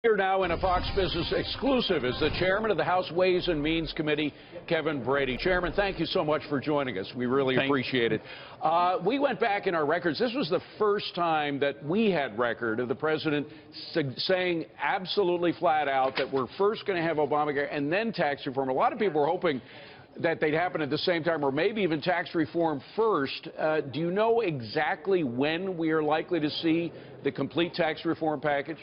Here now in a Fox Business exclusive is the chairman of the House Ways and Means Committee, Kevin Brady. Chairman, thank you so much for joining us. We really appreciate it. We went back in our records. This was the first time that we had record of the president saying absolutely flat out that we're first going to have Obamacare and then tax reform. A lot of people were hoping that they'd happen at the same time, or maybe even tax reform first. Do you know exactly when we are likely to see the complete tax reform package?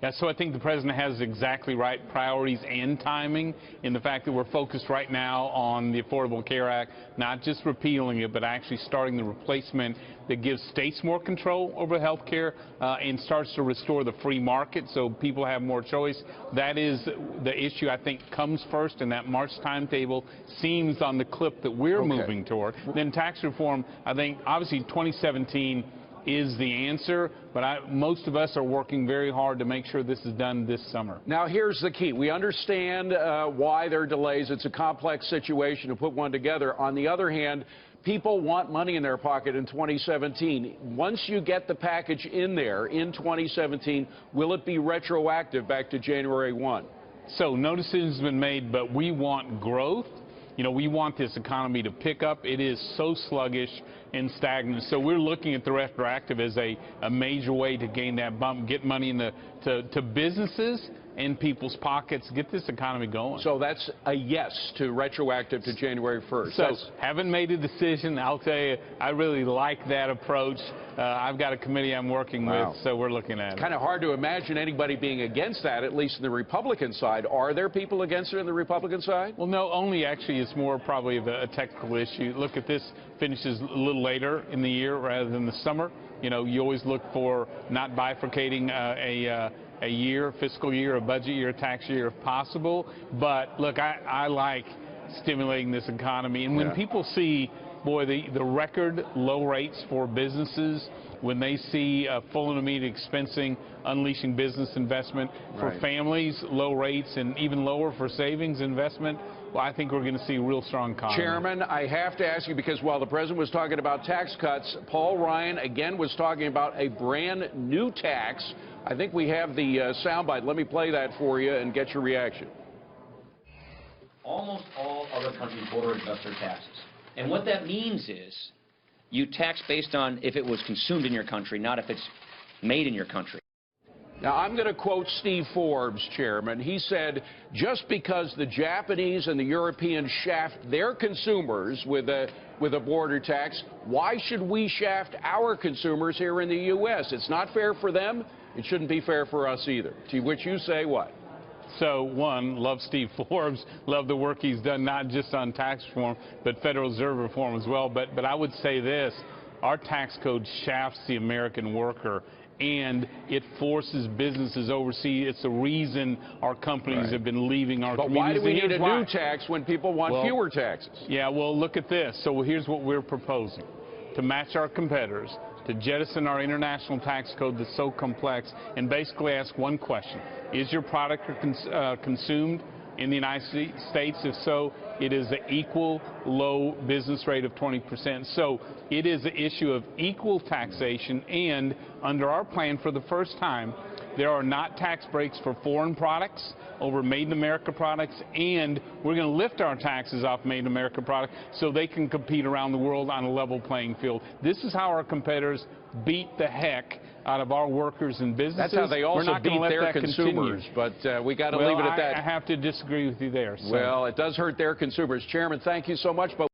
Yeah, so I think the president has exactly right priorities and timing in the fact that we're focused right now on the Affordable Care Act, not just repealing it, but actually starting the replacement that gives states more control over health care and starts to restore the free market so people have more choice. That is the issue I think comes first, and that March timetable seems on the clip that we're moving toward. Then tax reform, I think obviously 2017 is the answer, but most of us are working very hard to make sure this is done this summer. Now, here's the key. We understand why there are delays. It's a complex situation to put one together. On the other hand, people want money in their pocket in 2017. Once you get the package in there in 2017, will it be retroactive back to January 1? So no decision's been made, but we want growth. You know, we want this economy to pick up. It is so sluggish and stagnant. So we're looking at the retroactive as a major way to gain that bump, get money in to businesses and people's pockets, get this economy going. So that's a yes to retroactive to January 1st. So haven't made a decision. I'll tell you, I really like that approach. I've got a committee I'm working with, so we're looking at it. Kind of hard to imagine anybody being against that, at least in the Republican side. Are there people against it on the Republican side? Well, no, only actually it's more probably of a technical issue. Look at this, finishes a little later in the year rather than the summer. You know, you always look for not bifurcating a year, fiscal year, a budget year, a tax year if possible. But look, I like stimulating this economy. And when people see, boy, the record low rates for businesses, when they see full and immediate expensing, unleashing business investment for families, low rates, and even lower for savings investment, well, I think we're going to see a real strong economy. Chairman, I have to ask you, because while the president was talking about tax cuts, Paul Ryan again was talking about a brand new tax. I think we have the soundbite. Let me play that for you and get your reaction. Almost all other countries border investor taxes. And what that means is you tax based on if it was consumed in your country, not if it's made in your country. Now, I'm going to quote Steve Forbes, Chairman. He said, just because the Japanese and the Europeans shaft their consumers with a border tax, why should we shaft our consumers here in the U.S.? It's not fair for them. It shouldn't be fair for us either. To which you say what? So, one, love Steve Forbes, love the work he's done not just on tax reform, but Federal Reserve reform as well. But I would say this, our tax code shafts the American worker, and it forces businesses overseas. It's the reason our companies have been leaving our communities. But why do we need a new tax when people want fewer taxes? Yeah, well, look at this. So here's what we're proposing. To match our competitors, to jettison our international tax code that's so complex, and basically ask one question. Is your product consumed in the United States? If so, it is an equal low business rate of 20%. So it is an issue of equal taxation, and under our plan for the first time, there are not tax breaks for foreign products over Made in America products, and we're going to lift our taxes off Made in America products so they can compete around the world on a level playing field. This is how our competitors beat the heck out of our workers and businesses. That's how they also beat their consumers, but we got to leave it at that. I have to disagree with you there. So. Well, it does hurt their consumers. Chairman, thank you so much. But